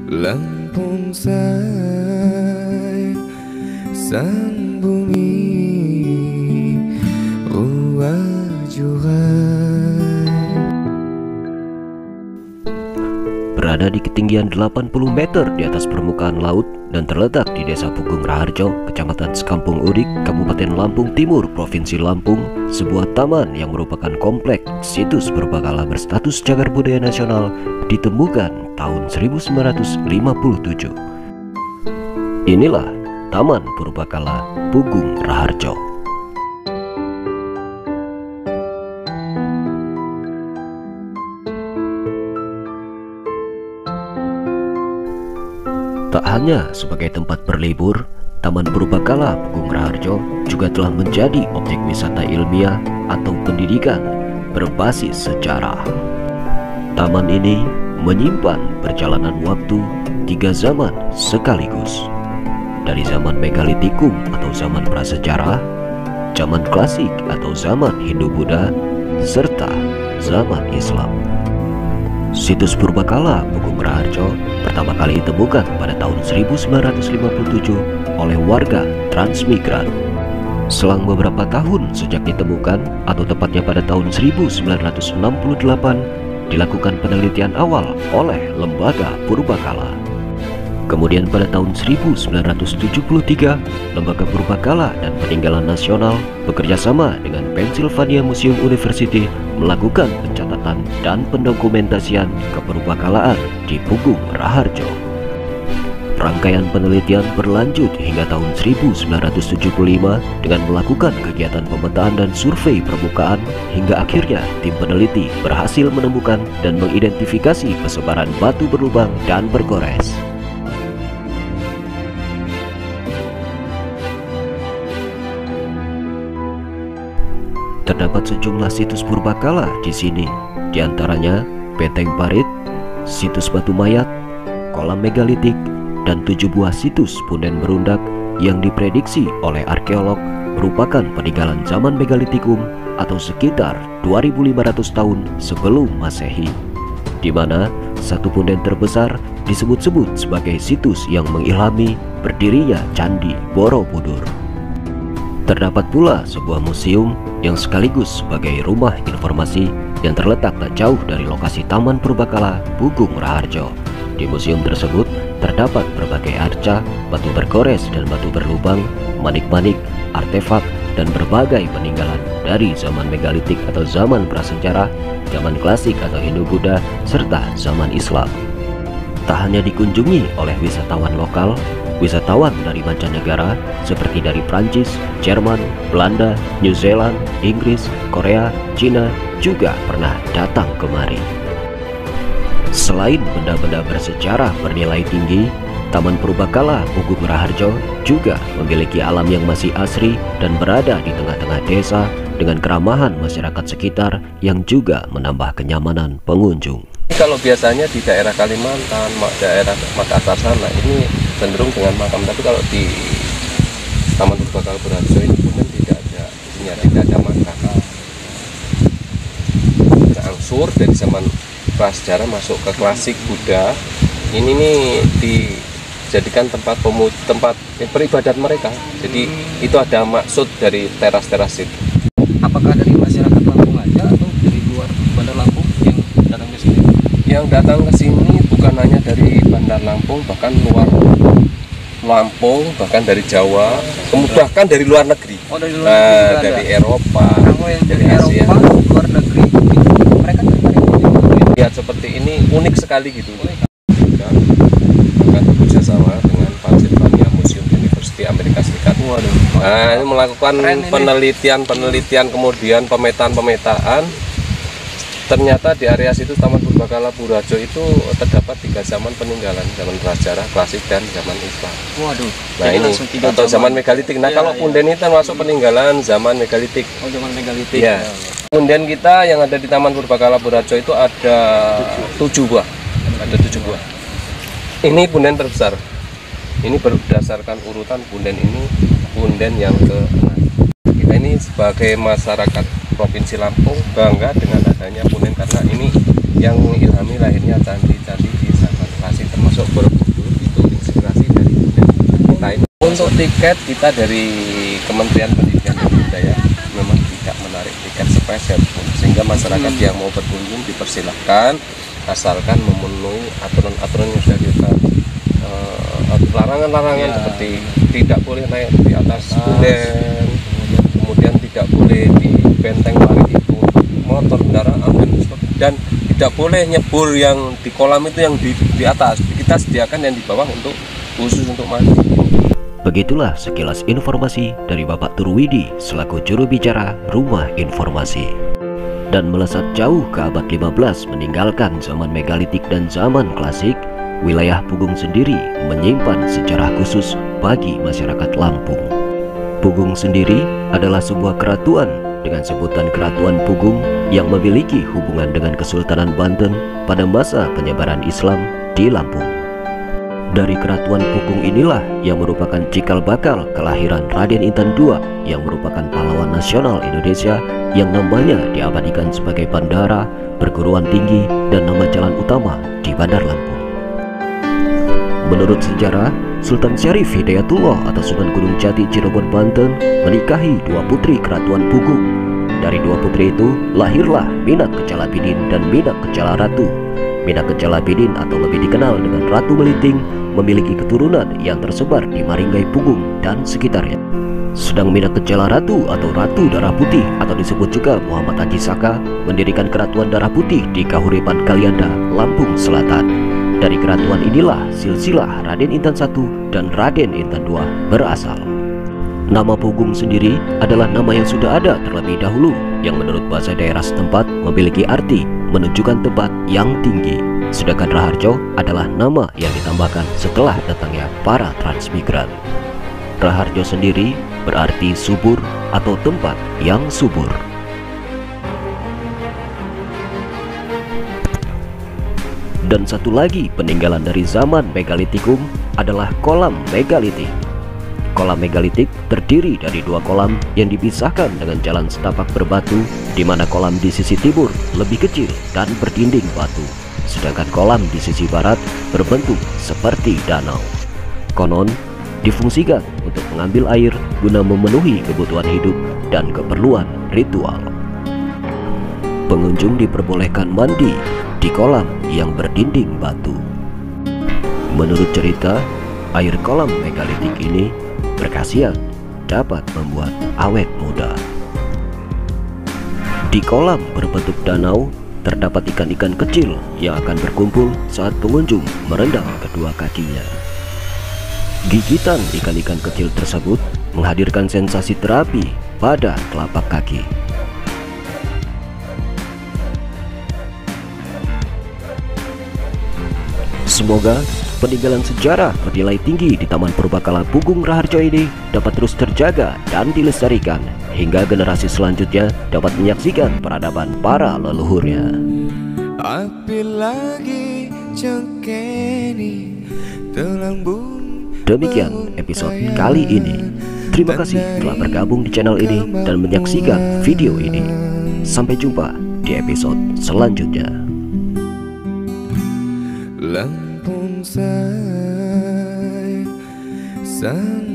Lampung say sang bumi berada di ketinggian 80 meter di atas permukaan laut dan terletak di Desa Pugung Raharjo, Kecamatan Sekampung Udik, Kabupaten Lampung Timur, Provinsi Lampung. Sebuah taman yang merupakan kompleks situs purbakala berstatus cagar budaya nasional ditemukan tahun 1957. Inilah Taman Purbakala Pugung Raharjo. Tak hanya sebagai tempat berlibur, Taman Purbakala Pugung Raharjo juga telah menjadi objek wisata ilmiah atau pendidikan berbasis sejarah. Taman ini menyimpan perjalanan waktu 3 zaman sekaligus, dari zaman Megalitikum atau zaman prasejarah, zaman klasik atau zaman Hindu-Buddha, serta zaman Islam. Situs Purbakala Pugung Raharjo pertama kali ditemukan pada tahun 1957 oleh warga transmigran. Selang beberapa tahun sejak ditemukan, atau tepatnya pada tahun 1968, dilakukan penelitian awal oleh Lembaga Purbakala. Kemudian pada tahun 1973, Lembaga Purbakala dan Peninggalan Nasional bekerjasama dengan Pennsylvania Museum University melakukan pencatatan dan pendokumentasian kepurbakalaan di Pugung Raharjo. Rangkaian penelitian berlanjut hingga tahun 1975 dengan melakukan kegiatan pemetaan dan survei permukaan, hingga akhirnya tim peneliti berhasil menemukan dan mengidentifikasi persebaran batu berlubang dan bergores. Terdapat sejumlah situs purbakala di sini, diantaranya Benteng Parit, situs batu mayat, kolam megalitik, dan 7 buah situs punden berundak yang diprediksi oleh arkeolog merupakan peninggalan zaman Megalitikum atau sekitar 2500 tahun sebelum Masehi, di mana satu punden terbesar disebut-sebut sebagai situs yang mengilhami berdirinya Candi Borobudur. Terdapat pula sebuah museum yang sekaligus sebagai rumah informasi yang terletak tak jauh dari lokasi Taman Purbakala Pugung Raharjo. Di museum tersebut terdapat berbagai arca, batu bergores dan batu berlubang, manik-manik, artefak, dan berbagai peninggalan dari zaman Megalitik atau zaman prasejarah, zaman klasik atau Hindu-Buddha, serta zaman Islam. Tak hanya dikunjungi oleh wisatawan lokal, wisatawan dari mancanegara seperti dari Prancis, Jerman, Belanda, New Zealand, Inggris, Korea, Cina juga pernah datang kemari. Selain benda-benda bersejarah bernilai tinggi, Taman Purbakala Pugung Raharjo juga memiliki alam yang masih asri dan berada di tengah-tengah desa dengan keramahan masyarakat sekitar yang juga menambah kenyamanan pengunjung. Kalau biasanya di daerah Kalimantan, daerah Makassar sana ini cenderung dengan makam, tapi kalau di Taman Purbakala Raharjo ini kemudian tidak ada isinya, tidak ada makam. Berangsur dari zaman prasejarah masuk ke klasik Buddha, ini nih dijadikan tempat peribadat mereka. Jadi itu ada maksud dari teras-teras itu. Apakah dari masyarakat Lampung aja atau dari luar Bandar Lampung yang datang ke sini? Yang datang ke sini bukan hanya dari Bandar Lampung, bahkan luar Lampung, bahkan dari Jawa, bahkan dari luar negeri. Oh, dari luar negeri juga dari ada. Eropa, Kalau yang dari Asia. Eropa, luar negeri, mereka tertarik Lihat seperti ini unik sekali gitu. Dan akan bekerja sama dengan Pennsylvania Museum University Amerika Serikat. Waduh. Nah, ini melakukan penelitian kemudian pemetaan. Ternyata di area situ Taman Purbakala Raharjo itu terdapat 3 zaman peninggalan, zaman prasejarah, klasik, dan zaman Islam. Waduh. Nah ini atau zaman Megalitik. Nah kalau punden ini termasuk peninggalan zaman Megalitik. Oh, zaman Megalitik. Ya. Punden kita yang ada di Taman Purbakala Raharjo itu ada 7 buah. Ada 7 buah. Ini punden terbesar. Ini berdasarkan urutan punden ini punden yang ke-6. Kita ini sebagai masyarakat Provinsi Lampung bangga dengan adanya punden karena ini yang mengilhami lahirnya candi-candi di zaman klasik. termasuk Borobudur itu inspirasi dari budaya kita ini. Untuk tiket kita dari Kementerian Pendidikan dan Kebudayaan memang tidak menarik tiket sepeser pun, sehingga masyarakat yang mau berkunjung dipersilahkan asalkan memenuhi aturan-aturan yang sudah kita larangan-larangan seperti tidak boleh naik di atas punden, kemudian tidak boleh di benteng parit itu motor kendaraan dan tidak boleh nyebur yang di kolam itu yang di atas. Kita sediakan yang di bawah untuk khusus untuk mandi. Begitulah sekilas informasi dari Bapak Turwidi selaku juru bicara Rumah Informasi. Dan melesat jauh ke abad 15 meninggalkan zaman megalitik dan zaman klasik, wilayah Pugung sendiri menyimpan sejarah khusus bagi masyarakat Lampung. Pugung sendiri adalah sebuah keratuan dengan sebutan Keratuan Pugung yang memiliki hubungan dengan Kesultanan Banten pada masa penyebaran Islam di Lampung. Dari Keratuan Pugung inilah yang merupakan cikal bakal kelahiran Raden Intan II yang merupakan pahlawan nasional Indonesia yang namanya diabadikan sebagai bandara, perguruan tinggi, dan nama jalan utama di Bandar Lampung. Menurut sejarah, Sultan Syarif Hidayatullah atau Sunan Gunung Jati Cirebon Banten menikahi dua putri Keratuan Pugung. Dari dua putri itu lahirlah Minak Kejalabidin dan Minak Kejala Ratu. Minak Kejalabidin atau lebih dikenal dengan Ratu Meliting memiliki keturunan yang tersebar di Maringgai Pugung dan sekitarnya. Sedang Minak Kejala Ratu atau Ratu Darah Putih atau disebut juga Muhammad Haji Saka mendirikan Keratuan Darah Putih di Kahuripan Kalianda, Lampung Selatan. Dari keratuan inilah silsilah Raden Intan I dan Raden Intan II berasal. Nama Pugung sendiri adalah nama yang sudah ada terlebih dahulu, yang menurut bahasa daerah setempat memiliki arti menunjukkan tempat yang tinggi. Sedangkan Raharjo adalah nama yang ditambahkan setelah datangnya para transmigran. Raharjo sendiri berarti subur atau tempat yang subur. Dan satu lagi peninggalan dari zaman megalitikum adalah kolam megalitik. Kolam megalitik terdiri dari dua kolam yang dipisahkan dengan jalan setapak berbatu, di mana kolam di sisi timur lebih kecil dan berdinding batu, sedangkan kolam di sisi barat berbentuk seperti danau. Konon difungsikan untuk mengambil air guna memenuhi kebutuhan hidup dan keperluan ritual. Pengunjung diperbolehkan mandi di kolam yang berdinding batu. Menurut cerita, air kolam megalitik ini berkhasiat dapat membuat awet muda. Di kolam berbentuk danau terdapat ikan-ikan kecil yang akan berkumpul saat pengunjung merendam kedua kakinya. Gigitan ikan-ikan kecil tersebut menghadirkan sensasi terapi pada telapak kaki. Semoga peninggalan sejarah bernilai tinggi di Taman Purbakala Pugung Raharjo ini dapat terus terjaga dan dilestarikan hingga generasi selanjutnya dapat menyaksikan peradaban para leluhurnya. Demikian episode kali ini. Terima kasih telah bergabung di channel ini dan menyaksikan video ini. Sampai jumpa di episode selanjutnya. Lampung say sang